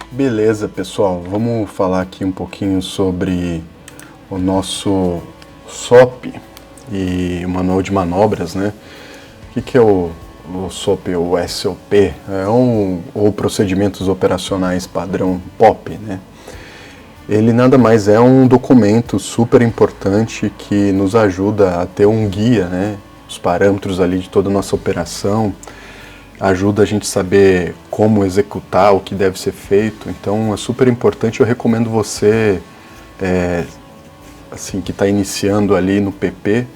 Beleza, pessoal, vamos falar aqui um pouquinho sobre o nosso SOP e o Manual de Manobras, né? O que é o SOP ou SOP? Ou Procedimentos Operacionais Padrão POP, né? Ele nada mais é um documento super importante que nos ajuda a ter um guia, né? Os parâmetros ali de toda a nossa operação, ajuda a gente a saber como executar, o que deve ser feito. Então é super importante, eu recomendo você, assim, que está iniciando ali no PP,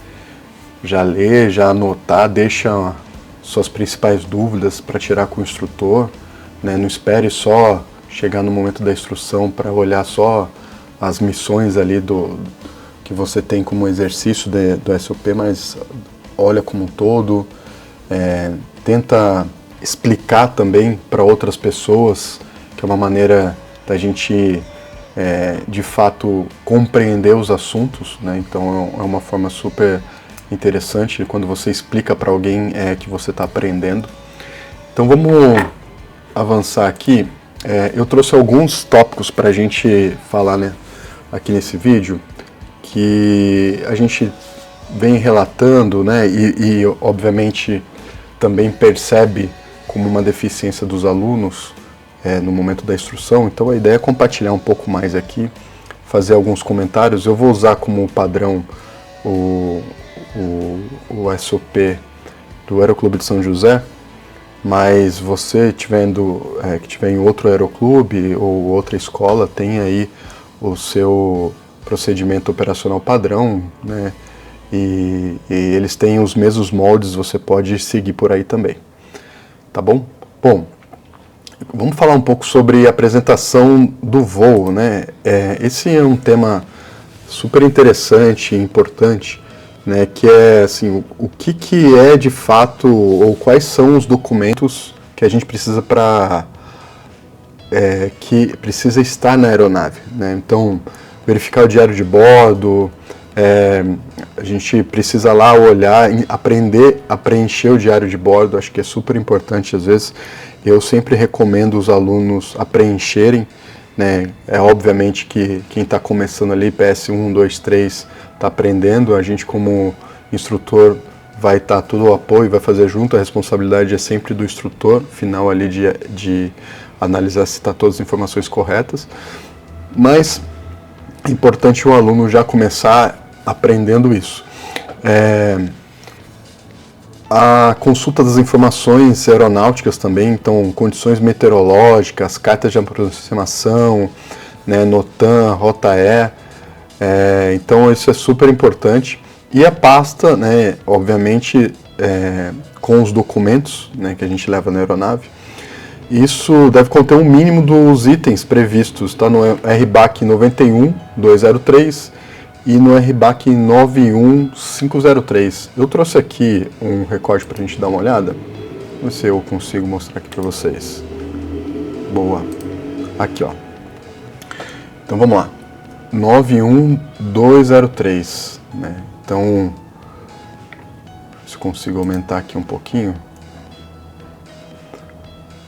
já ler, já anotar, deixa suas principais dúvidas para tirar com o instrutor, né? Não espere só chegar no momento da instrução para olhar só as missões ali que você tem como exercício do SOP, mas olha como um todo, tenta explicar também para outras pessoas, que é uma maneira da gente de fato compreender os assuntos, né? Então é uma forma super interessante quando você explica para alguém que você está aprendendo. Então vamos avançar aqui. Eu trouxe alguns tópicos para a gente falar, né, aqui nesse vídeo, que a gente vem relatando, né, e obviamente também percebe como uma deficiência dos alunos no momento da instrução. Então a ideia é compartilhar um pouco mais aqui, fazer alguns comentários. Eu vou usar como padrão o SOP do Aeroclube de São José, mas você que tiver em outro aeroclube ou outra escola, tem aí o seu procedimento operacional padrão, né? E eles têm os mesmos moldes, você pode seguir por aí também, tá bom? Bom, vamos falar um pouco sobre a apresentação do voo, né? Esse é um tema super interessante e importante, né, que é assim, o que é de fato, ou quais são os documentos que a gente precisa que precisa estar na aeronave, né? Então, verificar o diário de bordo, a gente precisa lá olhar, aprender a preencher o diário de bordo, acho que é super importante. Às vezes eu sempre recomendo os alunos a preencherem, né? Obviamente que quem está começando ali, PS1, 2, 3, está aprendendo, a gente como instrutor vai estar todo o apoio, vai fazer junto, a responsabilidade é sempre do instrutor, final ali de analisar se está todas as informações corretas, mas é importante o aluno já começar aprendendo isso. A consulta das informações aeronáuticas também, então condições meteorológicas, cartas de aproximação, né, NOTAM, ROTAE, então isso é super importante. E a pasta, né, obviamente, com os documentos, né, que a gente leva na aeronave, isso deve conter um mínimo dos itens previstos, tá, no RBAC 91203 e no RBAC 91503. Eu trouxe aqui um recorte para a gente dar uma olhada. Vamos ver se eu consigo mostrar aqui para vocês. Boa. Aqui, ó. Então vamos lá. 91203, né? Então, se eu consigo aumentar aqui um pouquinho.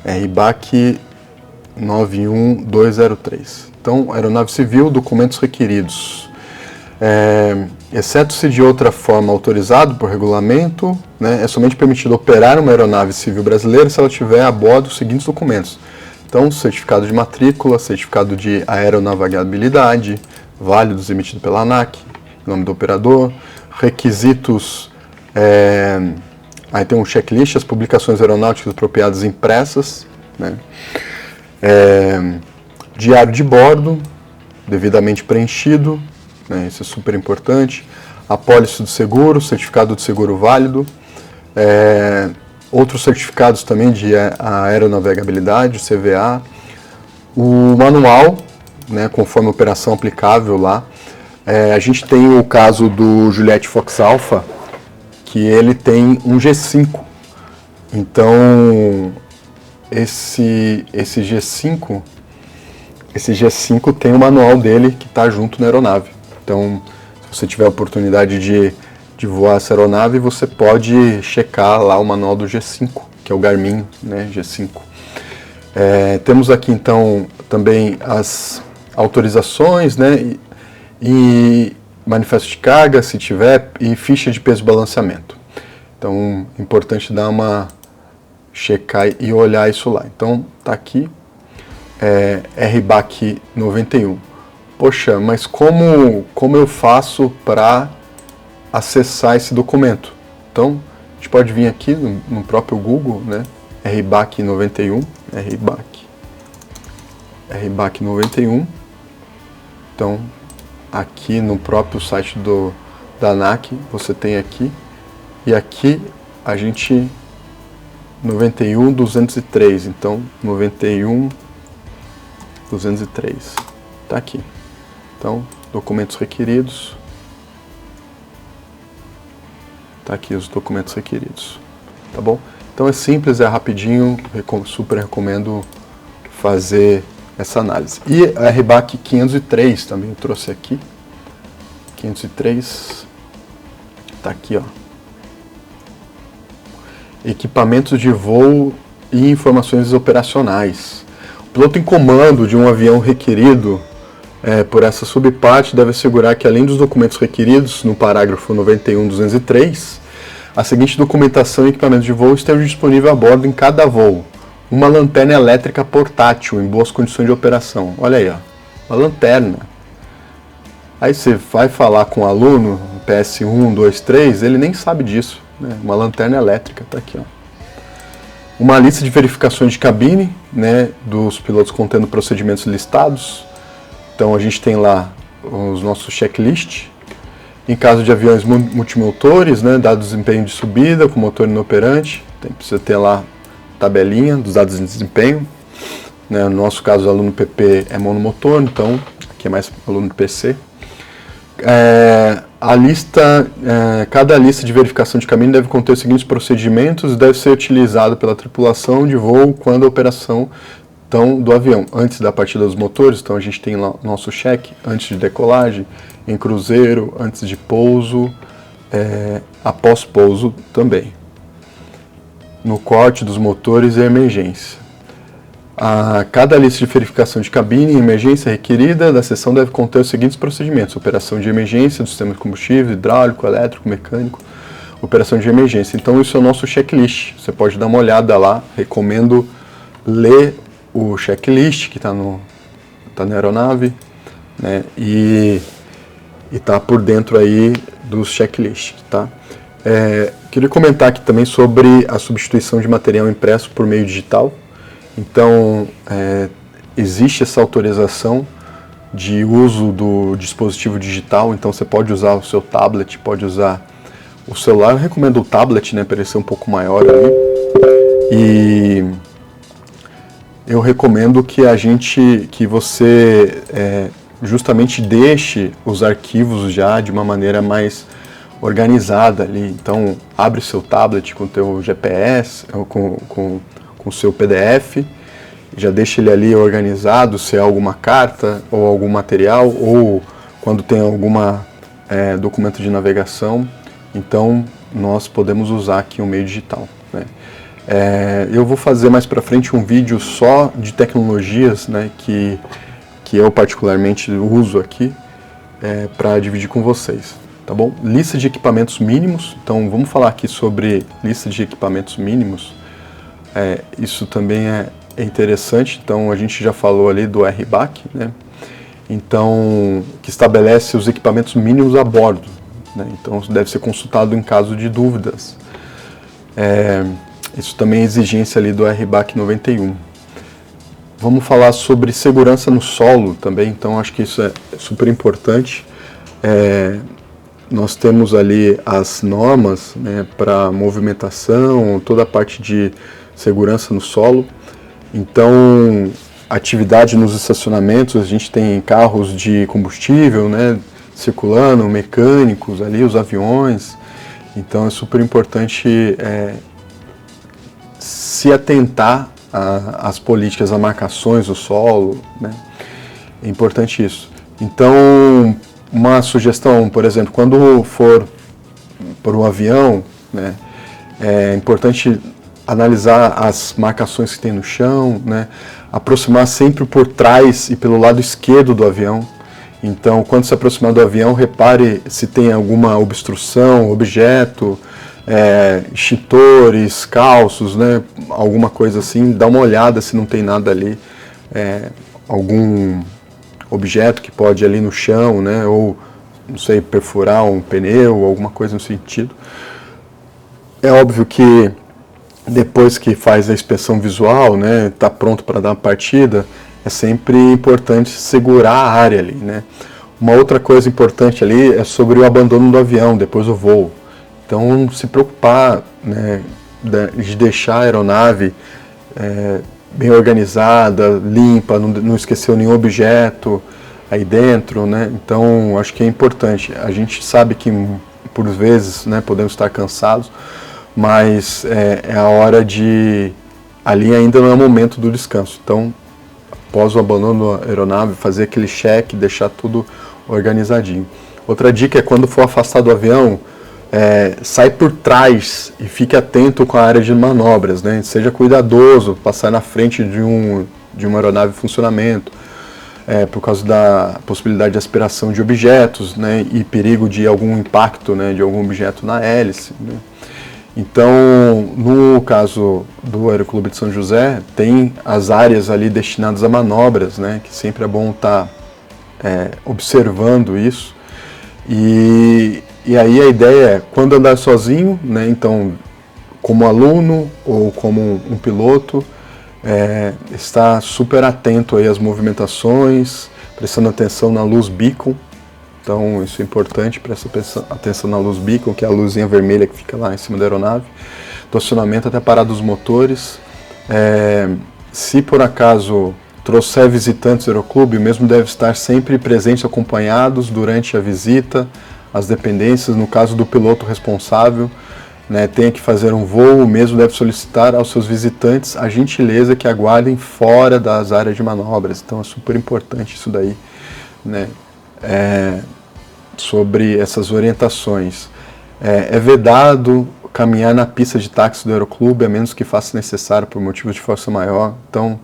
RBAC 91203. Então, aeronave civil, documentos requeridos. Exceto se de outra forma autorizado por regulamento, né, é somente permitido operar uma aeronave civil brasileira se ela tiver a bordo os seguintes documentos. Então, certificado de matrícula, certificado de aeronavegabilidade, válidos emitido pela ANAC, nome do operador, requisitos, aí tem um checklist, as publicações aeronáuticas apropriadas impressas, né, diário de bordo, devidamente preenchido, né, isso é super importante, apólice do seguro, certificado de seguro válido, outros certificados também de aeronavegabilidade, CVA, o manual, né, conforme a operação aplicável lá. A gente tem o caso do Juliette Fox Alpha, que ele tem um G5. Então, esse G5 tem o manual dele que está junto na aeronave. Então, se você tiver a oportunidade de voar essa aeronave, você pode checar lá o manual do G5, que é o Garmin, né, G5. Temos aqui então também as autorizações, né, e manifesto de carga, se tiver, e ficha de peso e balanceamento. Então, importante dar uma checar e olhar isso lá. Então, tá aqui, RBAC 91. Poxa, mas como eu faço para acessar esse documento? Então, a gente pode vir aqui no próprio Google, né? RBAC 91, RBAC 91. Então, aqui no próprio site da ANAC, você tem aqui, e aqui a gente 91.203, então 91.203, tá aqui. Então, documentos requeridos, tá aqui os documentos requeridos, tá bom? Então é simples, é rapidinho, super recomendo fazer essa análise. E a RBAC 503 também eu trouxe aqui, 503, tá aqui, ó. Equipamentos de voo e informações operacionais. O piloto em comando de um avião requerido por essa subparte deve assegurar que, além dos documentos requeridos no parágrafo 91.203, a seguinte documentação e equipamento de voo estejam disponível a bordo em cada voo. Uma lanterna elétrica portátil em boas condições de operação. Olha aí, ó, uma lanterna. Aí você vai falar com o aluno, PS1, 2, 3, ele nem sabe disso. Uma lanterna elétrica, tá aqui, ó. Uma lista de verificações de cabine, né, dos pilotos contendo procedimentos listados. Então a gente tem lá os nossos checklists. Em caso de aviões multimotores, né, dados de desempenho de subida com motor inoperante, precisa ter lá a tabelinha dos dados de desempenho. Né, no nosso caso, o aluno PP é monomotor, então aqui é mais aluno PC. Cada lista de verificação de caminho deve conter os seguintes procedimentos e deve ser utilizado pela tripulação de voo quando a operação do avião. Antes da partida dos motores, então a gente tem lá o nosso check, antes de decolagem, em cruzeiro, antes de pouso, após pouso também. No corte dos motores e emergência. Cada lista de verificação de cabine e emergência requerida da seção deve conter os seguintes procedimentos: operação de emergência do sistema de combustível, hidráulico, elétrico, mecânico, operação de emergência. Então isso é o nosso checklist, você pode dar uma olhada lá, recomendo ler o checklist que está na aeronave, né, e está por dentro aí dos checklists, tá? Queria comentar aqui também sobre a substituição de material impresso por meio digital. Então, existe essa autorização de uso do dispositivo digital, então você pode usar o seu tablet, pode usar o celular. Eu recomendo o tablet, né, para ele ser um pouco maior ali. E eu recomendo que você justamente deixe os arquivos já de uma maneira mais organizada ali. Então, abre seu tablet com o teu GPS, com o seu PDF, já deixa ele ali organizado, se é alguma carta ou algum material, ou quando tem alguma documento de navegação. Então, nós podemos usar aqui o meio digital, né? Eu vou fazer mais para frente um vídeo só de tecnologias, né, que eu particularmente uso aqui, para dividir com vocês, tá bom? Lista de equipamentos mínimos. Então vamos falar aqui sobre lista de equipamentos mínimos. Isso também é interessante. Então a gente já falou ali do RBAC, né? Então, que estabelece os equipamentos mínimos a bordo, né? Então deve ser consultado em caso de dúvidas. Isso também é exigência ali do RBAC 91. Vamos falar sobre segurança no solo também, então acho que isso é super importante. Nós temos ali as normas, né, para movimentação, toda a parte de segurança no solo. Então, atividade nos estacionamentos, a gente tem carros de combustível, né, circulando, mecânicos ali, os aviões. Então é super importante se atentar às políticas, às marcações do solo, né? É importante isso. Então, uma sugestão, por exemplo, quando for para o avião, né, é importante analisar as marcações que tem no chão, né? Aproximar sempre por trás e pelo lado esquerdo do avião. Então, quando se aproximar do avião, repare se tem alguma obstrução, objeto, extintores, calços, né? Alguma coisa assim. Dá uma olhada se não tem nada ali, algum objeto que pode ir ali no chão, né? Ou, não sei, perfurar um pneu, alguma coisa no sentido. É óbvio que depois que faz a inspeção visual, né, está pronto para dar uma partida, é sempre importante segurar a área ali, né. Uma outra coisa importante ali é sobre o abandono do avião, depois do voo. Então, se preocupar, né, de deixar a aeronave bem organizada, limpa, não esqueceu nenhum objeto aí dentro, né. Então, acho que é importante. A gente sabe que, por vezes, né, podemos estar cansados, mas é a hora de... Ali ainda não é o momento do descanso. Então, após o abandono da aeronave, fazer aquele check, deixar tudo organizadinho. Outra dica é quando for afastar do avião, sai por trás e fique atento com a área de manobras, né? Seja cuidadoso, passar na frente de uma aeronave em funcionamento, por causa da possibilidade de aspiração de objetos, né? E perigo de algum impacto, né? De algum objeto na hélice, né? Então, no caso do Aeroclube de São José, tem as áreas ali destinadas a manobras, né, que sempre é bom estar observando isso. E aí a ideia é, quando andar sozinho, né, então, como aluno ou como um piloto, estar super atento aí às movimentações, prestando atenção na luz beacon. Então, isso é importante, presta atenção na luz beacon, que é a luzinha vermelha que fica lá em cima da aeronave. Do acionamento até parar dos motores. Se por acaso trouxer visitantes do Aeroclube, mesmo deve estar sempre presentes, acompanhados durante a visita, as dependências, no caso do piloto responsável, né, tenha que fazer um voo, mesmo deve solicitar aos seus visitantes a gentileza que aguardem fora das áreas de manobras. Então, é super importante isso daí, né? Sobre essas orientações. É vedado caminhar na pista de táxi do Aeroclube, a menos que faça necessário por motivos de força maior. Então,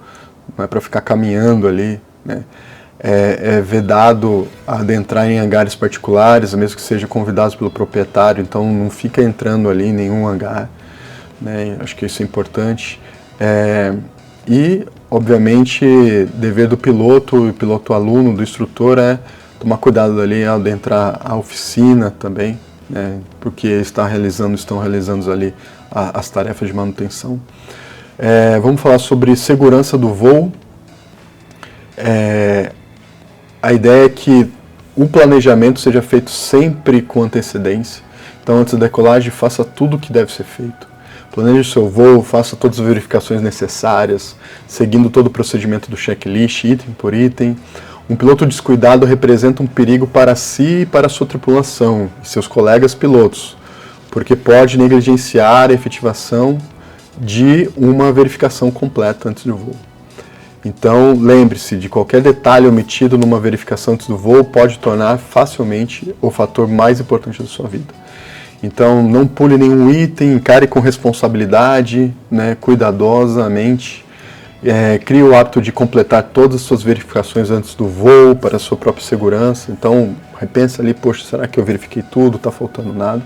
não é para ficar caminhando ali, né? É vedado adentrar em hangares particulares, mesmo que seja convidados pelo proprietário. Então, não fica entrando ali em nenhum hangar, né? Acho que isso é importante. E, obviamente, dever do piloto e piloto-aluno, do instrutor, é tomar cuidado ali ao adentrar a oficina também, né, porque estão realizando ali as tarefas de manutenção. Vamos falar sobre segurança do voo. A ideia é que o planejamento seja feito sempre com antecedência. Então, antes da decolagem, faça tudo o que deve ser feito. Planeje o seu voo, faça todas as verificações necessárias, seguindo todo o procedimento do checklist, item por item. Um piloto descuidado representa um perigo para si e para a sua tripulação e seus colegas pilotos, porque pode negligenciar a efetivação de uma verificação completa antes do voo. Então, lembre-se de qualquer detalhe omitido numa verificação antes do voo pode tornar facilmente o fator mais importante da sua vida. Então, não pule nenhum item, encare com responsabilidade, né, cuidadosamente. Crie o hábito de completar todas as suas verificações antes do voo para a sua própria segurança. Então, repensa ali, poxa, será que eu verifiquei tudo? Está faltando nada?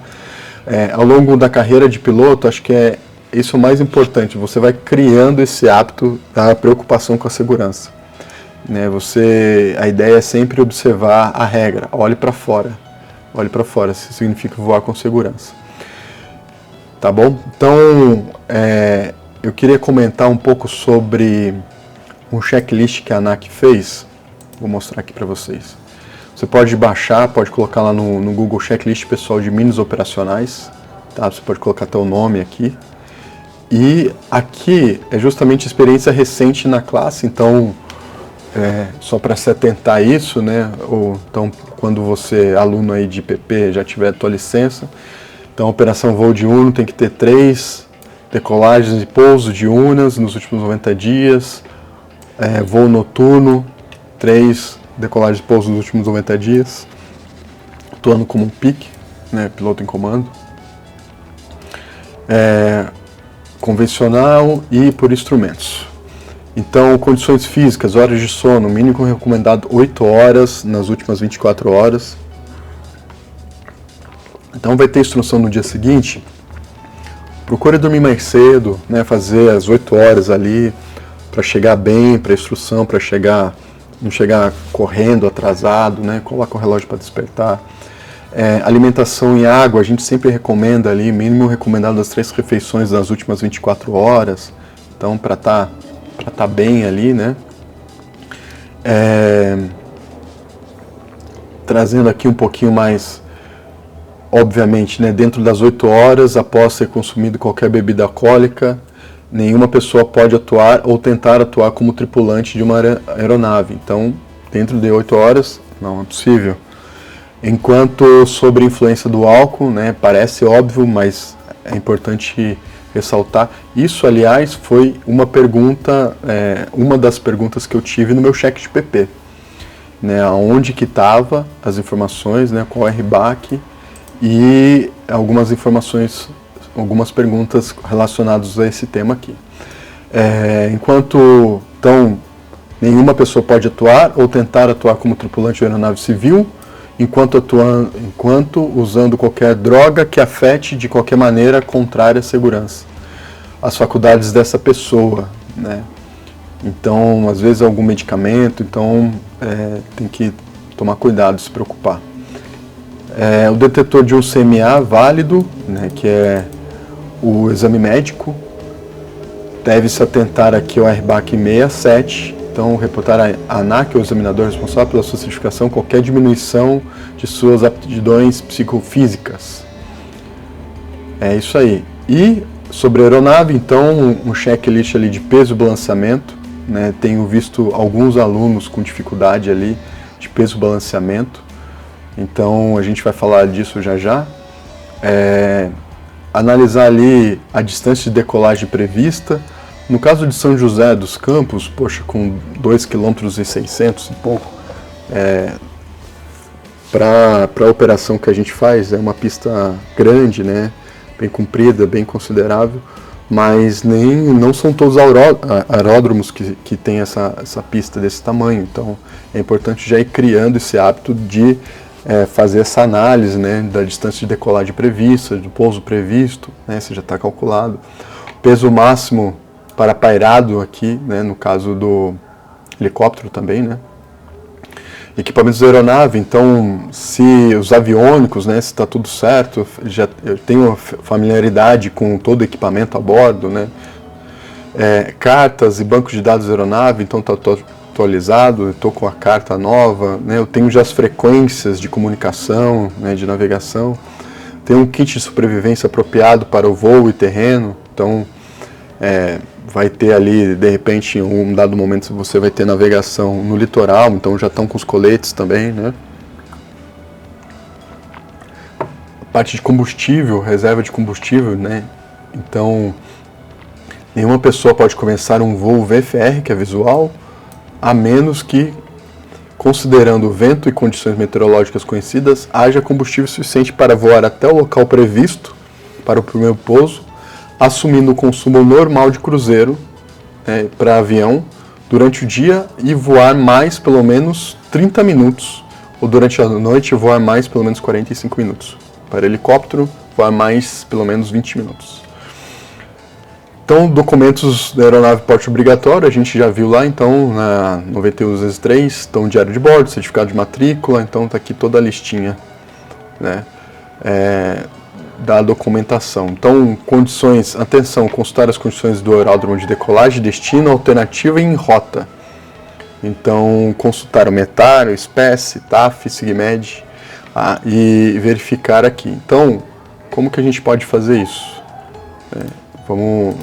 Ao longo da carreira de piloto, acho que isso é o mais importante. Você vai criando esse hábito da preocupação com a segurança, né? A ideia é sempre observar a regra. Olhe para fora. Olhe para fora, isso significa voar com segurança. Tá bom? Então, eu queria comentar um pouco sobre um checklist que a ANAC fez. Vou mostrar aqui para vocês. Você pode baixar, pode colocar lá no Google Checklist Pessoal de Minas Operacionais. Tá? Você pode colocar teu nome aqui. E aqui é justamente experiência recente na classe, então só para se atentar a isso, né? Então, quando você, aluno aí de PP, já tiver a tua licença, então a operação voo de Uno tem que ter 3 decolagens e pouso de Unas nos últimos 90 dias, voo noturno, 3 decolagens e pouso nos últimos 90 dias, atuando como um PIC, né, piloto em comando. convencional e por instrumentos. Então, condições físicas, horas de sono, mínimo recomendado 8 horas nas últimas 24 horas. Então vai ter instrução no dia seguinte. Procure dormir mais cedo, né, fazer as 8 horas ali, para chegar bem, para a instrução, para não chegar correndo, atrasado, né, coloca o relógio para despertar. Alimentação e água, a gente sempre recomenda ali, mínimo recomendado das 3 refeições nas últimas 24 horas, então para tá bem ali, né. Trazendo aqui um pouquinho mais, obviamente, né, dentro das 8 horas, após ter consumido qualquer bebida alcoólica, nenhuma pessoa pode atuar ou tentar atuar como tripulante de uma aeronave. Então, dentro de 8 horas, não é possível. Enquanto sobre a influência do álcool, né, parece óbvio, mas é importante ressaltar. Isso, aliás, foi uma pergunta, uma das perguntas que eu tive no meu cheque de PP. Né, onde que estava as informações, né, qual é o RBAC, e algumas informações, algumas perguntas relacionadas a esse tema aqui. Então, nenhuma pessoa pode atuar ou tentar atuar como tripulante de aeronave civil, enquanto usando qualquer droga que afete de qualquer maneira contrária à segurança, as faculdades dessa pessoa, né? Então, às vezes algum medicamento, então tem que tomar cuidado, se preocupar. O detetor de um CMA válido, né, que é o exame médico, deve-se atentar aqui ao RBAC 67, então reportar a ANAC, o examinador responsável pela sua certificação, qualquer diminuição de suas aptidões psicofísicas. É isso aí. E sobre a aeronave, então, um checklist ali de peso e balanceamento, né, tenho visto alguns alunos com dificuldade ali de peso e balanceamento, então a gente vai falar disso já já. Analisar ali a distância de decolagem prevista. No caso de São José dos Campos, poxa, com 2,6 km e pouco, para a operação que a gente faz, é uma pista grande, né, bem comprida, bem considerável, mas não são todos aeródromos que têm essa pista desse tamanho, então é importante já ir criando esse hábito de fazer essa análise, né, da distância de decolagem prevista, do pouso previsto, né, se já está calculado. Peso máximo para pairado aqui, né, no caso do helicóptero também, né. Equipamentos da aeronave, então, se os aviônicos, né, se está tudo certo, eu tenho familiaridade com todo o equipamento a bordo, né. Cartas e bancos de dados da aeronave, então está atualizado, estou com a carta nova, né, eu tenho já as frequências de comunicação, né, de navegação, tenho um kit de sobrevivência apropriado para o voo e terreno, então vai ter ali, de repente, em um dado momento você vai ter navegação no litoral, então já estão com os coletes também, né. Parte de combustível, reserva de combustível, né, então nenhuma pessoa pode começar um voo VFR, que é visual, a menos que, considerando o vento e condições meteorológicas conhecidas, haja combustível suficiente para voar até o local previsto para o primeiro pouso, assumindo o consumo normal de cruzeiro para avião durante o dia e voar mais pelo menos 30 minutos, ou durante a noite voar mais pelo menos 45 minutos. Para helicóptero, voar mais pelo menos 20 minutos. Então, documentos da aeronave porte obrigatório, a gente já viu lá, então, na 91-3, então, diário de bordo, certificado de matrícula, então está aqui toda a listinha, né, da documentação. Então, condições, atenção, consultar as condições do aeródromo de decolagem, destino, alternativa e em rota. Então, consultar o METAR, o SPECE, TAF, SIGMED, e verificar aqui. Então, como que a gente pode fazer isso? Vamos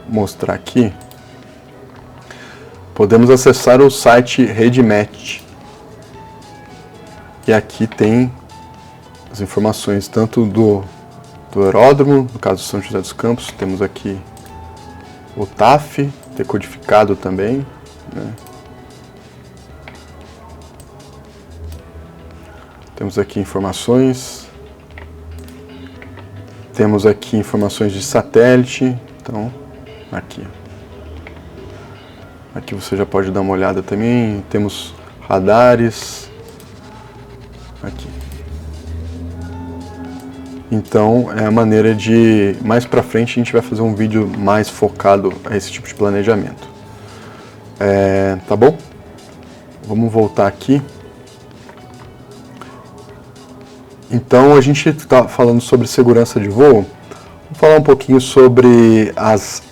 mostrar aqui. Podemos acessar o site RedMet. E aqui tem as informações tanto do aeródromo, no caso de São José dos Campos, temos aqui o TAF, decodificado também, né? Temos aqui informações. Temos aqui informações de satélite, então aqui você já pode dar uma olhada também. Temos radares aqui. Então é a maneira de, mais pra frente a gente vai fazer um vídeo mais focado a esse tipo de planejamento. Tá bom? Vamos voltar aqui. Então a gente está falando sobre segurança de voo. Vou falar um pouquinho sobre as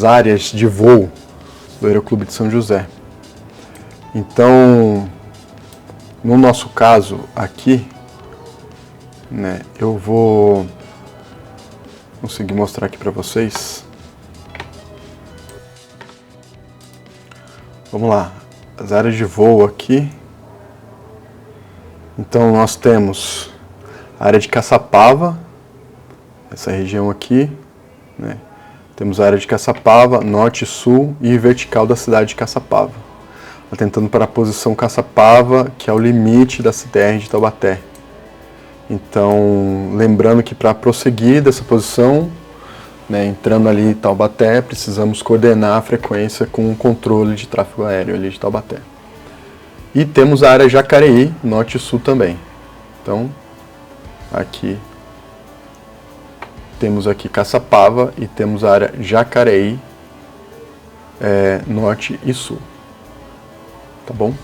áreas de voo do Aeroclube de São José. Então, no nosso caso aqui, né, eu vou conseguir mostrar aqui para vocês. Vamos lá, as áreas de voo aqui. Então nós temos a área de Caçapava, essa região aqui, né? Temos a área de Caçapava, norte, sul e vertical da cidade de Caçapava, atentando para a posição Caçapava, que é o limite da CTR de Taubaté. Então, lembrando que para prosseguir dessa posição, né, entrando ali em Taubaté, precisamos coordenar a frequência com o controle de tráfego aéreo ali de Taubaté. E temos a área Jacareí, norte e sul também. Então, aqui temos aqui Caçapava e temos a área Jacareí, norte e sul. Tá bom?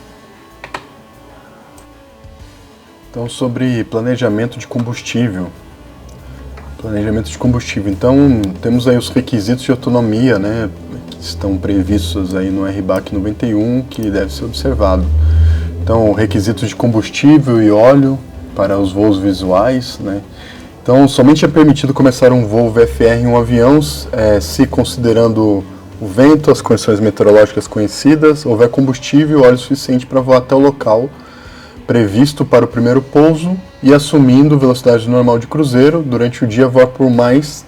Então, sobre planejamento de combustível. Planejamento de combustível. Então, temos aí os requisitos de autonomia, né, que estão previstos aí no RBAC 91, que deve ser observado. Então, requisitos de combustível e óleo para os voos visuais, né. Então, somente é permitido começar um voo VFR em um avião se, considerando o vento, as condições meteorológicas conhecidas, houver combustível e óleo suficiente para voar até o local previsto para o primeiro pouso e assumindo velocidade normal de cruzeiro, durante o dia voar por mais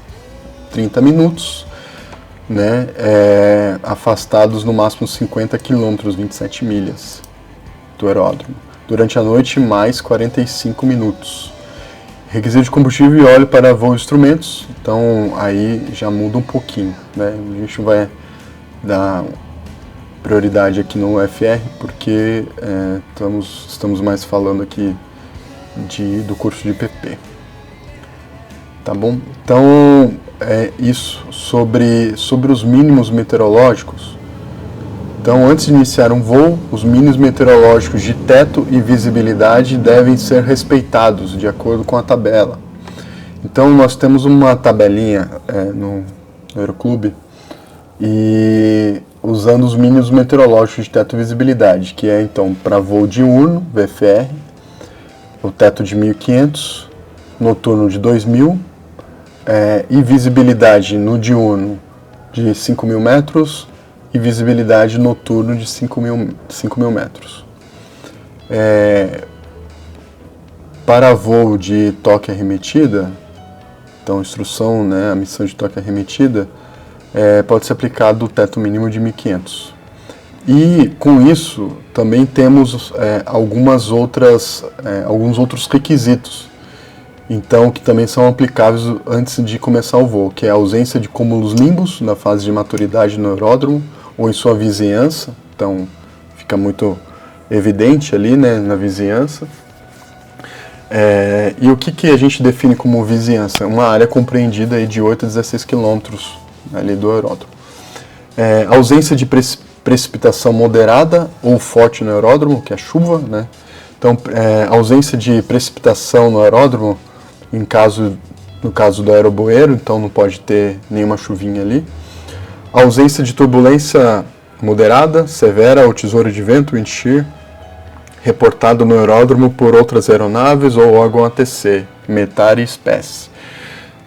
30 minutos, né, afastados no máximo 50 km, 27 milhas do aeródromo. Durante a noite, mais 45 minutos. Requisito de combustível e óleo para voo e instrumentos, então aí já muda um pouquinho, né? A gente vai dar prioridade aqui no UFR, porque estamos mais falando aqui do curso de PP. Tá bom? Então, isso sobre os mínimos meteorológicos. Então, antes de iniciar um voo, os mínimos meteorológicos de teto e visibilidade devem ser respeitados, de acordo com a tabela. Então, nós temos uma tabelinha no Aeroclube, e usando os mínimos meteorológicos de teto e visibilidade, que é então para voo diurno, VFR, o teto de 1.500, noturno de 2.000, e visibilidade no diurno de 5.000 metros e visibilidade noturno de 5.000 metros. Para voo de toque arremetida, então instrução, né, a missão de toque arremetida, pode ser aplicado o teto mínimo de 1.500. E com isso também temos alguns outros requisitos, então, que também são aplicáveis antes de começar o voo, que é a ausência de cúmulos nimbus na fase de maturidade no aeródromo ou em sua vizinhança, então fica muito evidente ali, né, na vizinhança. E o que a gente define como vizinhança? Uma área compreendida aí de 8 a 16 quilômetros ali do aeródromo. Ausência de precipitação moderada ou forte no aeródromo, que é a chuva, né? Então, ausência de precipitação no aeródromo, no caso do aerobueiro, então não pode ter nenhuma chuvinha ali. Ausência de turbulência moderada, severa ou tesouro de vento, wind shear, reportado no aeródromo por outras aeronaves ou órgão ATC, METAR e SPES,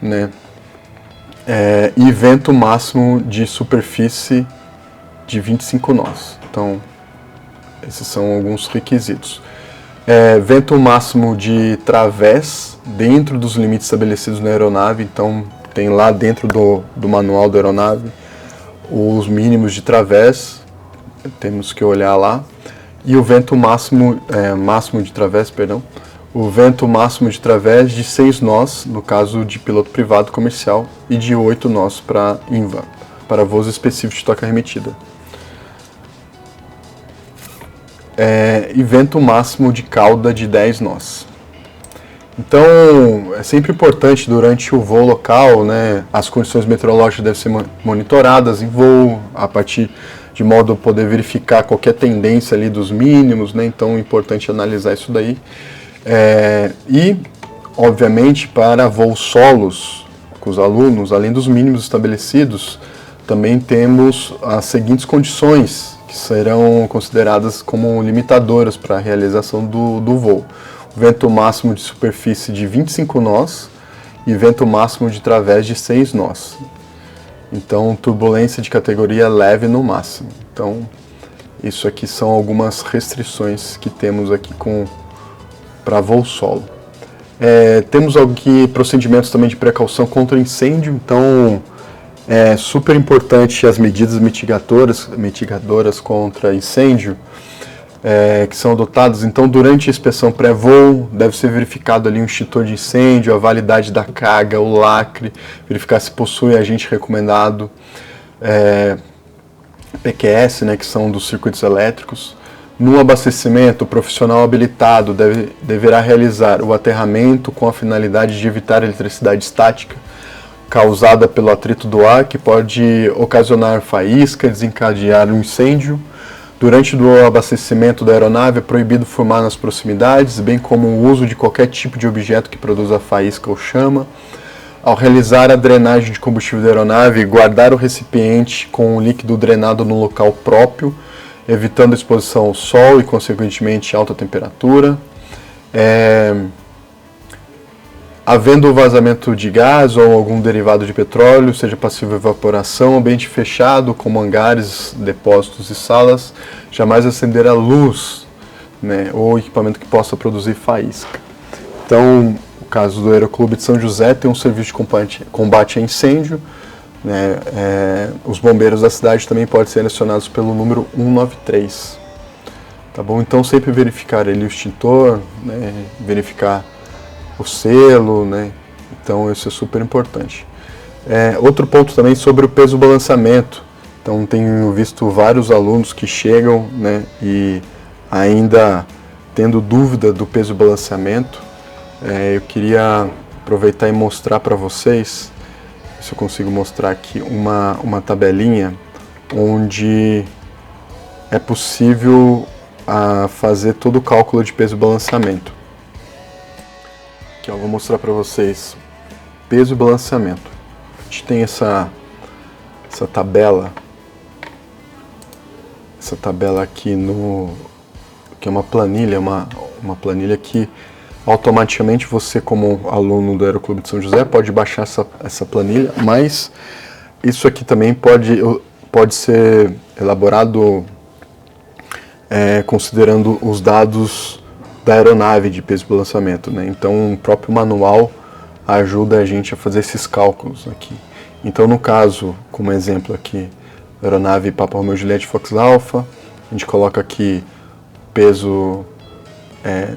né? E vento máximo de superfície de 25 nós. Então, esses são alguns requisitos. Vento máximo de través dentro dos limites estabelecidos na aeronave, então tem lá dentro do manual da aeronave os mínimos de través, temos que olhar lá. E o vento máximo de través, o vento máximo de través de 6 nós, no caso de piloto privado comercial, e de 8 nós para INVA, para voos específicos de toca remetida. E vento máximo de cauda de 10 nós. Então, é sempre importante durante o voo local, né, as condições meteorológicas devem ser monitoradas em voo, a partir de modo a poder verificar qualquer tendência ali dos mínimos, né, então é importante analisar isso daí. E, obviamente, para voos solos com os alunos, além dos mínimos estabelecidos, também temos as seguintes condições que serão consideradas como limitadoras para a realização do voo. O vento máximo de superfície de 25 nós e vento máximo de través de 6 nós. Então, turbulência de categoria leve no máximo. Então, isso aqui são algumas restrições que temos aqui para voo solo. Temos aqui procedimentos também de precaução contra incêndio, então é super importante as medidas mitigadoras contra incêndio que são adotadas. Então, durante a inspeção pré-voo, deve ser verificado ali um extintor de incêndio, a validade da carga, o lacre, verificar se possui agente recomendado, PQS, né, que são dos circuitos elétricos. No abastecimento, o profissional habilitado deverá realizar o aterramento com a finalidade de evitar a eletricidade estática causada pelo atrito do ar, que pode ocasionar faísca, desencadear um incêndio. Durante o abastecimento da aeronave é proibido fumar nas proximidades, bem como o uso de qualquer tipo de objeto que produza faísca ou chama. Ao realizar a drenagem de combustível da aeronave, guardar o recipiente com o líquido drenado no local próprio, evitando exposição ao sol e, consequentemente, alta temperatura. Havendo vazamento de gás ou algum derivado de petróleo, seja passível evaporação, ambiente fechado, como hangares, depósitos e salas, jamais acender a luz, né, ou equipamento que possa produzir faísca. Então, o caso do Aeroclube de São José tem um serviço de combate a incêndio, né, os bombeiros da cidade também podem ser acionados pelo número 193. Tá bom? Então, sempre verificar ali o extintor, né, verificar o selo, né? Então isso é super importante. Outro ponto também sobre o peso balanceamento. Então tenho visto vários alunos que chegam, né, e ainda tendo dúvida do peso balanceamento. Eu queria aproveitar e mostrar para vocês, se eu consigo mostrar aqui uma tabelinha onde é possível fazer todo o cálculo de peso balanceamento. Aqui, vou mostrar para vocês peso e balanceamento. A gente tem essa tabela aqui que é uma planilha, uma planilha que automaticamente você, como aluno do Aeroclube de São José, pode baixar essa planilha, mas isso aqui também pode ser elaborado considerando os dados da aeronave de peso e balanceamento, né? Então o próprio manual ajuda a gente a fazer esses cálculos aqui. Então, no caso, como exemplo aqui, aeronave Papa Romeo Juliette Fox Alpha, a gente coloca aqui peso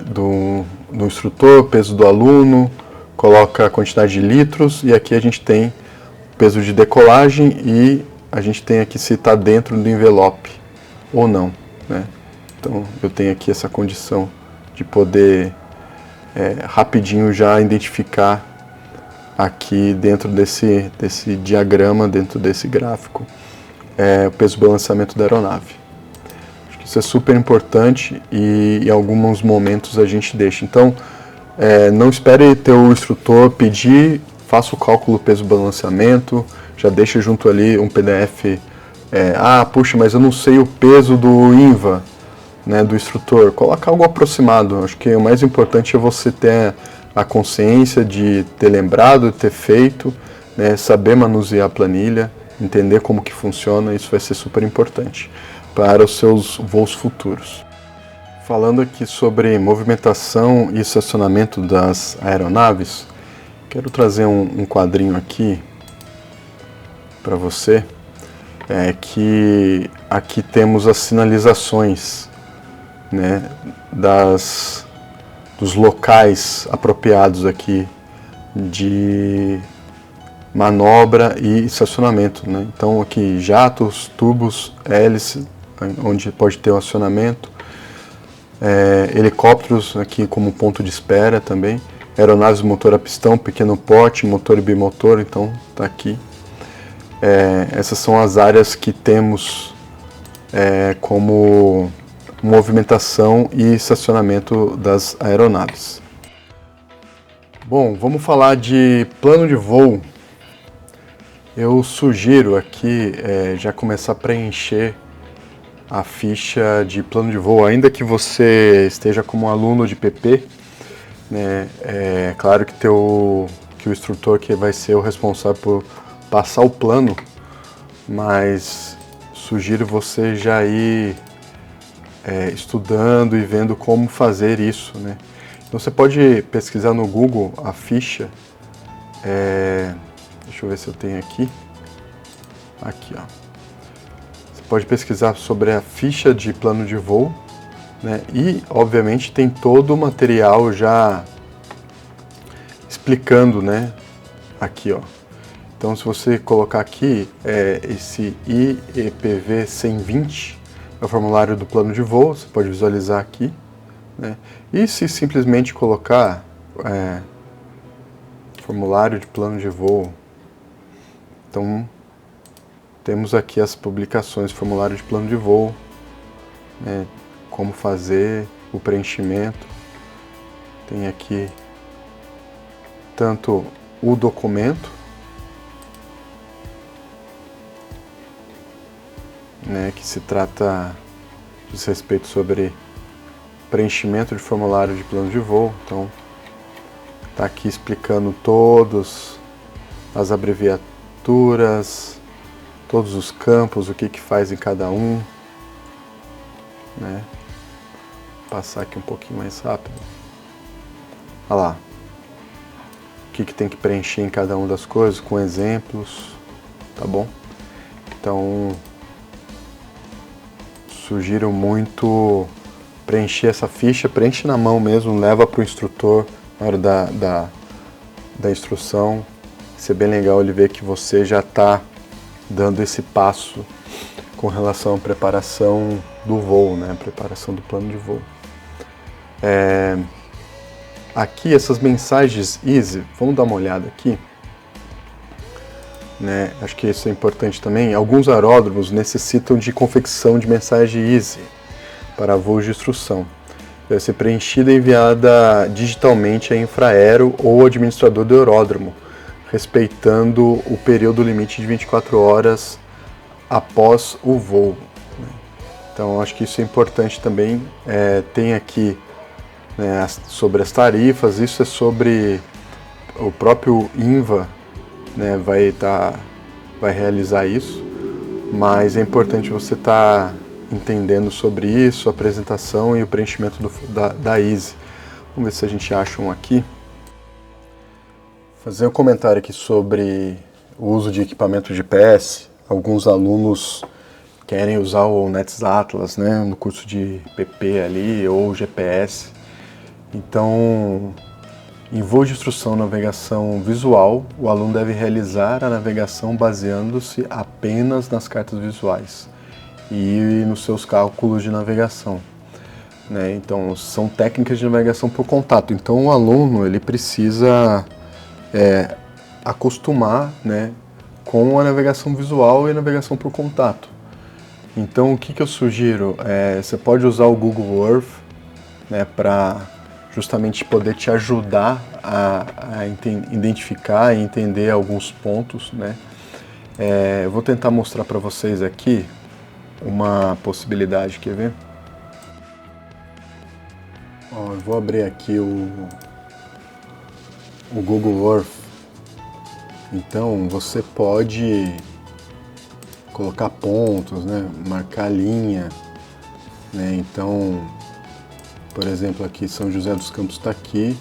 do instrutor, peso do aluno, coloca a quantidade de litros, e aqui a gente tem peso de decolagem e a gente tem aqui se está dentro do envelope ou não, né? Então eu tenho aqui essa condição de poder rapidinho já identificar aqui dentro desse diagrama, dentro desse gráfico, o peso e balanceamento da aeronave. Acho que isso é super importante e em alguns momentos a gente deixa. Então, não espere ter o instrutor pedir, faça o cálculo peso e balanceamento, já deixa junto ali um PDF. Puxa, mas eu não sei o peso do INVA, né, do instrutor. Coloca algo aproximado. Acho que o mais importante é você ter a consciência de ter lembrado, de ter feito, né, saber manusear a planilha, entender como que funciona. Isso vai ser super importante para os seus voos futuros. Falando aqui sobre movimentação e estacionamento das aeronaves, quero trazer um quadrinho aqui para você, que aqui temos as sinalizações, né, das dos locais apropriados aqui de manobra e estacionamento, né? Então aqui jatos, tubos, hélice, onde pode ter o acionamento, helicópteros aqui como ponto de espera também, aeronaves motor a pistão, pequeno porte, motor e bimotor, então está aqui. Essas são as áreas que temos como movimentação e estacionamento das aeronaves. Bom, vamos falar de plano de voo. Eu sugiro aqui já começar a preencher a ficha de plano de voo, ainda que você esteja como aluno de PP, né? É claro que o instrutor que vai ser o responsável por passar o plano, mas sugiro você já ir estudando e vendo como fazer isso, né? Então você pode pesquisar no Google a ficha, deixa eu ver se eu tenho aqui, ó. Você pode pesquisar sobre a ficha de plano de voo, né? E obviamente tem todo o material já explicando, né? Aqui, ó. Então se você colocar aqui esse IEPV 120, é o formulário do plano de voo, você pode visualizar aqui, né? E se simplesmente colocar formulário de plano de voo, então temos aqui as publicações, formulário de plano de voo, né? Como fazer o preenchimento, tem aqui tanto o documento, né, que se trata, diz respeito sobre preenchimento de formulário de plano de voo. Então está aqui explicando todas as abreviaturas, todos os campos, o que faz em cada um, né? Vou passar aqui um pouquinho mais rápido. Olha lá, o que tem que preencher em cada uma das coisas, com exemplos, tá bom? Então sugiro muito preencher essa ficha, preenche na mão mesmo, leva para o instrutor na hora da instrução. Vai ser bem legal ele ver que você já está dando esse passo com relação à preparação do voo, né? Preparação do plano de voo. Aqui essas mensagens easy, vamos dar uma olhada aqui, né? Acho que isso é importante também. Alguns aeródromos necessitam de confecção de mensagem easy para voos de instrução. Deve ser preenchida e enviada digitalmente a infraero ou administrador do aeródromo, respeitando o período limite de 24 horas após o voo. Então acho que isso é importante também. Tem aqui, né, sobre as tarifas, isso é sobre o próprio INVA, né, vai realizar isso, mas é importante você estar entendendo sobre isso, a apresentação e o preenchimento da Easy. Vamos ver se a gente acha um aqui. Fazer um comentário aqui sobre o uso de equipamento GPS. Alguns alunos querem usar o Nets Atlas, né, no curso de PP ali, ou GPS. Então, em voo de instrução navegação visual, o aluno deve realizar a navegação baseando-se apenas nas cartas visuais e nos seus cálculos de navegação, né? Então, são técnicas de navegação por contato. Então, o aluno ele precisa acostumar, né, com a navegação visual e a navegação por contato. Então, o que eu sugiro? Você pode usar o Google Earth, né, para justamente poder te ajudar a identificar e entender alguns pontos, né? Eu vou tentar mostrar para vocês aqui uma possibilidade, quer ver? Eu vou abrir aqui o Google Earth. Então você pode colocar pontos, né? Marcar linha, né? Então, por exemplo, aqui São José dos Campos está aqui.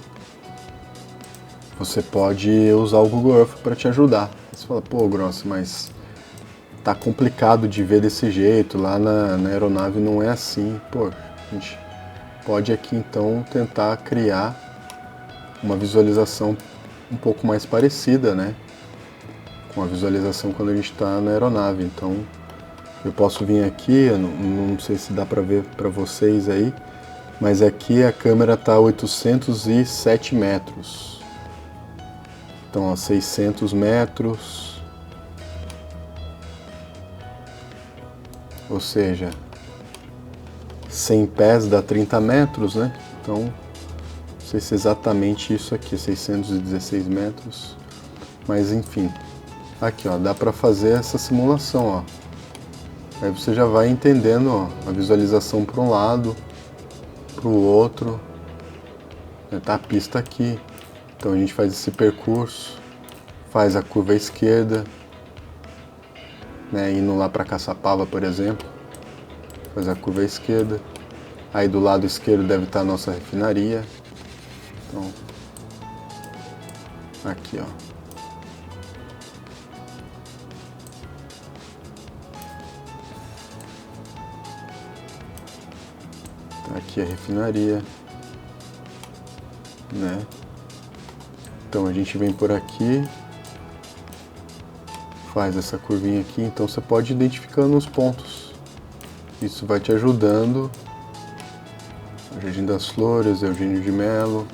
Você pode usar o Google Earth para te ajudar. Você fala, pô, Grossi, mas tá complicado de ver desse jeito, lá na aeronave não é assim. Pô, gente, pode aqui então tentar criar uma visualização um pouco mais parecida, né, com a visualização quando a gente está na aeronave. Então eu posso vir aqui, eu não sei se dá para ver para vocês aí, mas aqui a câmera está a 807 metros. Então, a 600 metros, ou seja, 100 pés dá 30 metros, né? Então, não sei se é exatamente isso aqui, 616 metros, mas enfim. Aqui, ó, dá para fazer essa simulação, ó. Aí você já vai entendendo, ó, a visualização para um lado, para o outro. Tá a pista aqui. Então a gente faz esse percurso, faz a curva à esquerda, né, indo lá para Caçapava, por exemplo. Faz a curva à esquerda. Aí do lado esquerdo deve estar a nossa refinaria. Então, aqui, ó. Aqui a refinaria, né? Então a gente vem por aqui, faz essa curvinha aqui, então você pode ir identificando os pontos. Isso vai te ajudando. Jardim das Flores, Eugênio de Melo.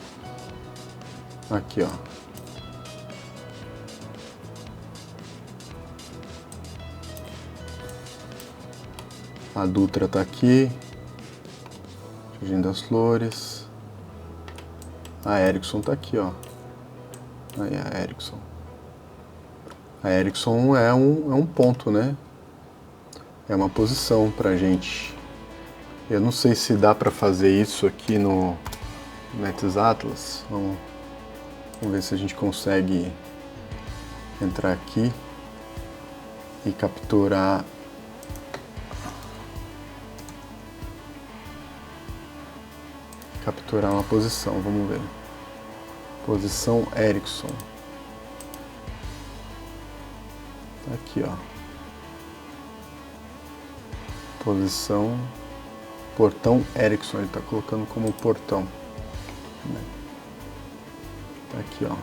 Aqui, ó. A Dutra tá aqui. Jardim das Flores. A Ericsson tá aqui, ó. Aí a Ericsson. A Ericsson é um ponto, né? É uma posição pra gente. Eu não sei se dá pra fazer isso aqui no NetAtlas. Vamos ver se a gente consegue entrar aqui e capturar uma posição. Vamos ver. Posição Ericsson. Aqui, ó. Posição portão Ericsson. Ele está colocando como portão. Tá aqui, ó.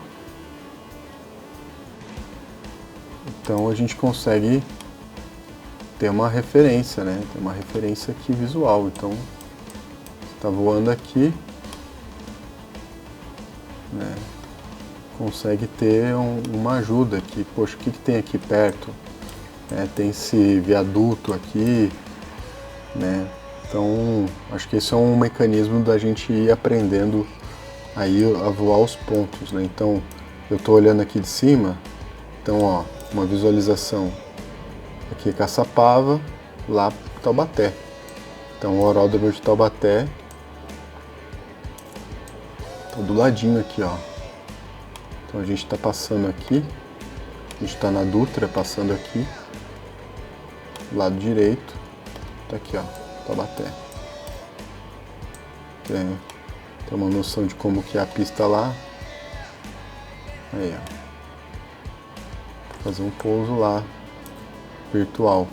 Então a gente consegue ter uma referência, né? Tem uma referência aqui visual. Então você está voando aqui, né? Consegue ter uma ajuda aqui. Poxa, o que tem aqui perto? Tem esse viaduto aqui, né? Então, acho que esse é um mecanismo da gente ir aprendendo aí a voar os pontos, né? Então, eu estou olhando aqui de cima, então, ó, uma visualização aqui é Caçapava, lá Taubaté. Então, o aeródromo de Taubaté tá do ladinho aqui, ó. Então, a gente está passando aqui, a gente está na Dutra, passando aqui, lado direito, tá aqui, ó, Taubaté. Tem uma noção de como que é a pista lá. Aí, ó. Vou fazer um pouso lá, virtual.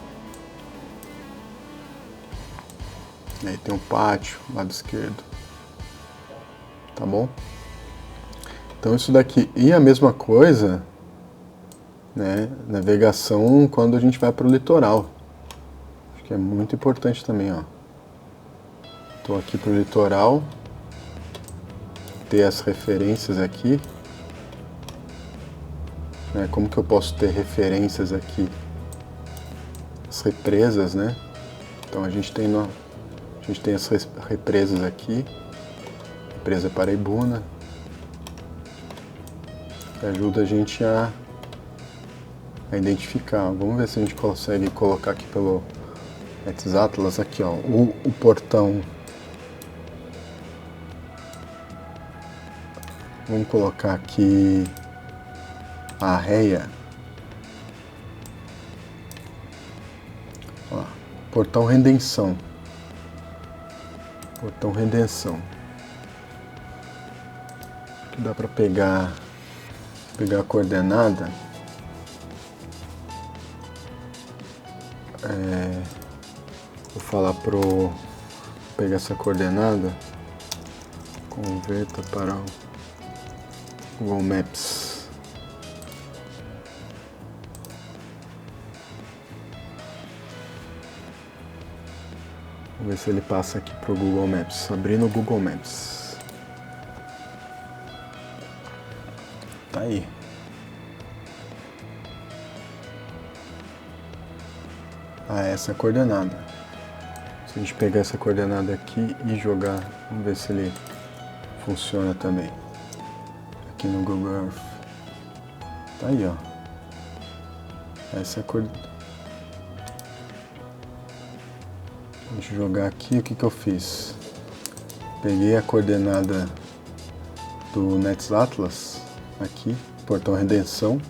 Aí tem um pátio, lado esquerdo. Tá bom? Então isso daqui. E a mesma coisa, né? Navegação quando a gente vai para o litoral. Acho que é muito importante também, ó. Estou aqui para o litoral. Ter as referências aqui. Né? Como que eu posso ter referências aqui? As represas, né? Então a gente tem as represas aqui. Represa Paraibuna. Que ajuda a gente a identificar. Vamos ver se a gente consegue colocar aqui pelo NetAtlas aqui, ó, o portão. Vamos colocar aqui a réia. Ó, portão Redenção. Portão Redenção. Aqui dá para pegar a coordenada. Vou falar pegar essa coordenada. Converta para o Google Maps. Vamos ver se ele passa aqui para o Google Maps. Abrindo o Google Maps. Tá aí. Essa é a coordenada. Se a gente pegar essa coordenada aqui e jogar, vamos ver se ele funciona também. Aqui no Google Earth. Tá aí, ó. Essa é a coordenada. Deixa eu jogar aqui, o que eu fiz? Peguei a coordenada do Nets Atlas, aqui, portão Redenção.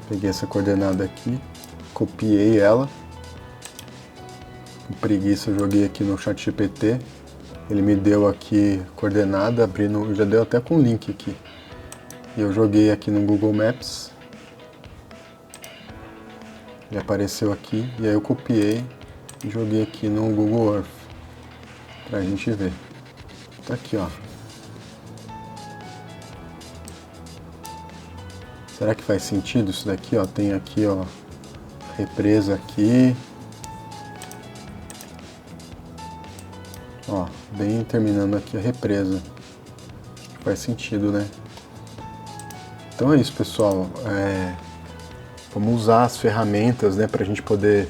Peguei essa coordenada aqui, copiei ela. Com preguiça, eu joguei aqui no ChatGPT. Ele me deu aqui coordenada, abrindo, já deu até com link aqui. E eu joguei aqui no Google Maps. Ele apareceu aqui, e aí eu copiei e joguei aqui no Google Earth pra gente ver. Tá aqui, ó. Será que faz sentido isso daqui, ó? Tem aqui, ó, represa aqui. Ó, bem terminando aqui a represa. Faz sentido, né? Então é isso, pessoal. Vamos usar as ferramentas, né, pra gente poder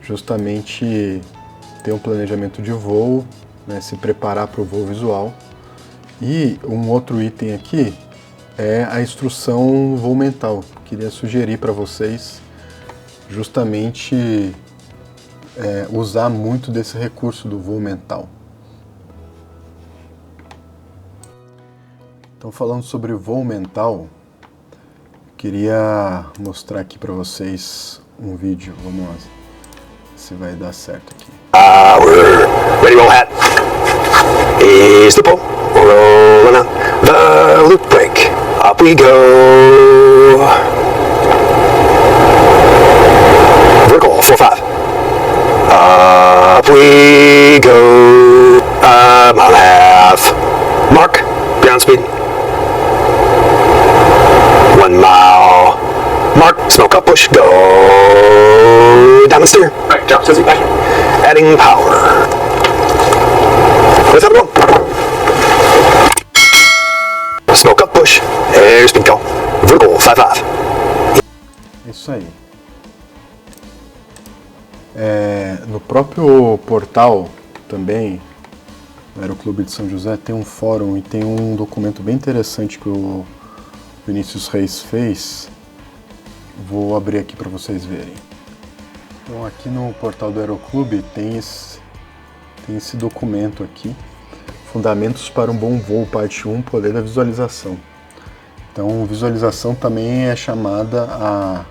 justamente ter um planejamento de voo, né, se preparar para o voo visual. E um outro item aqui é a instrução voo mental. Queria sugerir para vocês justamente usar muito desse recurso do voo mental. Então, falando sobre voo mental, queria mostrar aqui para vocês um vídeo. Vamos lá. Se vai dar certo aqui. We're ready, roll hat. Is the pole. Rolling out the loop break. Up we go. Vertical, 4-5. Up we go. A mile and a half. Mark, ground speed. 1 mile. Mark, smoke up, push, go. Down and steer. Right, drop, so back. Adding power. Let's have it go. Smoke up, push. Airspeed go. Vertical, 5-5. Isso aí. No próprio portal também, no Aeroclube de São José, tem um fórum e tem um documento bem interessante que o Vinícius Reis fez. Vou abrir aqui para vocês verem. Então, aqui no portal do Aeroclube tem esse documento aqui, Fundamentos para um Bom Voo, parte 1, Poder da Visualização. Então, visualização também é chamada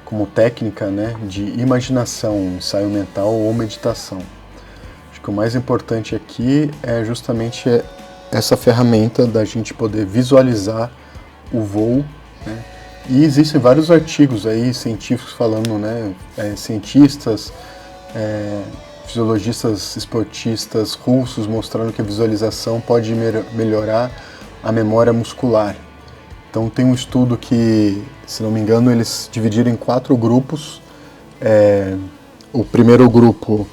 como técnica, né, de imaginação, ensaio mental ou meditação. Acho que o mais importante aqui é justamente essa ferramenta da gente poder visualizar o voo, né? E existem vários artigos aí científicos falando, né, cientistas, fisiologistas esportistas russos mostrando que a visualização pode melhorar a memória muscular. Então tem um estudo que, se não me engano, eles dividiram em 4 grupos. O primeiro grupo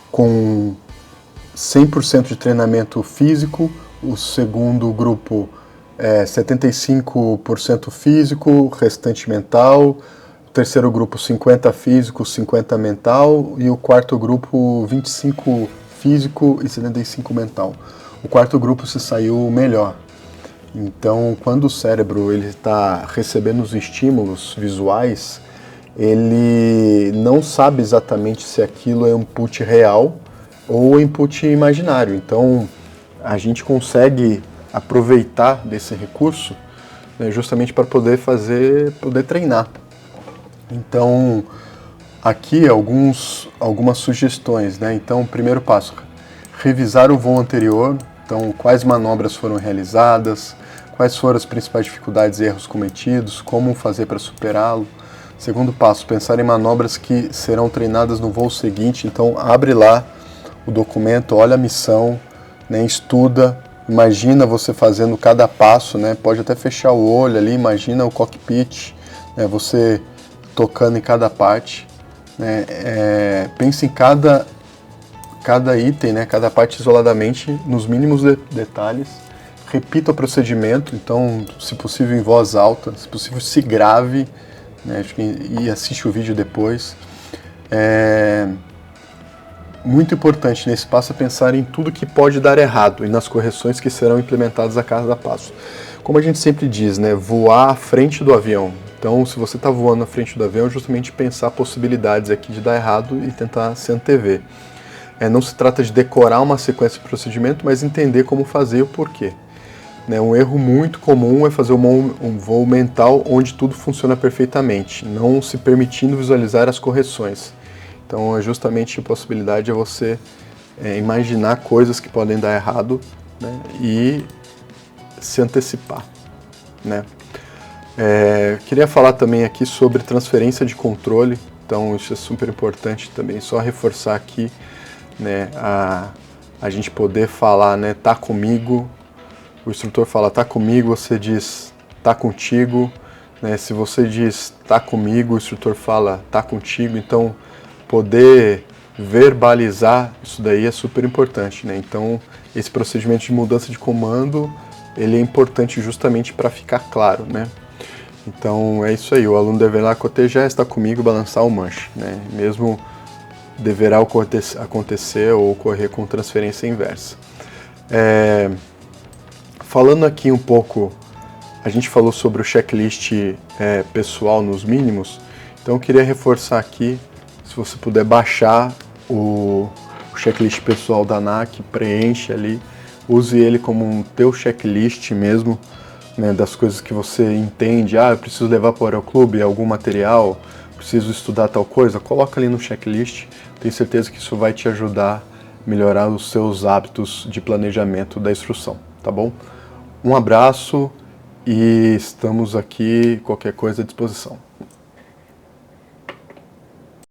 com 100% de treinamento físico, o segundo grupo 75% físico, restante mental, o terceiro grupo 50% físico, 50% mental, e o quarto grupo 25% físico e 75% mental. O quarto grupo se saiu melhor. Então, quando o cérebro está recebendo os estímulos visuais, ele não sabe exatamente se aquilo é um input real ou input imaginário. Então, a gente consegue aproveitar desse recurso, né, justamente para poder treinar. Então, aqui algumas sugestões, né? Então, primeiro passo, revisar o voo anterior. Então, quais manobras foram realizadas, quais foram as principais dificuldades e erros cometidos, como fazer para superá-lo. Segundo passo, pensar em manobras que serão treinadas no voo seguinte. Então, abre lá o documento, olha a missão, né? Estuda, imagina você fazendo cada passo, né? Pode até fechar o olho ali, imagina o cockpit, né? Você tocando em cada parte, né? Pense em cada item, né? Cada parte isoladamente, nos mínimos detalhes. Repita o procedimento, então, se possível em voz alta, se possível se grave, né? E assiste o vídeo depois. Muito importante nesse passo é pensar em tudo que pode dar errado e nas correções que serão implementadas a cada passo. Como a gente sempre diz, né? Voar à frente do avião. Então, se você está voando à frente do avião, é justamente pensar possibilidades aqui de dar errado e tentar se antever. Não se trata de decorar uma sequência de procedimento, mas entender como fazer e o porquê. Um erro muito comum é fazer um voo mental onde tudo funciona perfeitamente, não se permitindo visualizar as correções. Então, justamente a possibilidade é você imaginar coisas que podem dar errado, né, e se antecipar, né. Queria falar também aqui sobre transferência de controle, então isso é super importante também, só reforçar aqui, né, a gente poder falar, né, tá comigo. O instrutor fala, tá comigo, você diz, tá contigo, né? Se você diz, tá comigo, o instrutor fala, tá contigo. Então, poder verbalizar isso daí é super importante, né? Então, esse procedimento de mudança de comando, ele é importante justamente para ficar claro, né? Então, é isso aí, o aluno deverá cotejar, está comigo, balançar o manche, né? Mesmo deverá acontecer ou ocorrer com transferência inversa. Falando aqui um pouco, a gente falou sobre o checklist pessoal nos mínimos, então eu queria reforçar aqui, se você puder baixar o checklist pessoal da ANAC, preenche ali, use ele como um teu checklist mesmo, né, das coisas que você entende, eu preciso levar para o aeroclube algum material, preciso estudar tal coisa, coloca ali no checklist, tenho certeza que isso vai te ajudar a melhorar os seus hábitos de planejamento da instrução, tá bom? Um abraço e estamos aqui, qualquer coisa à disposição.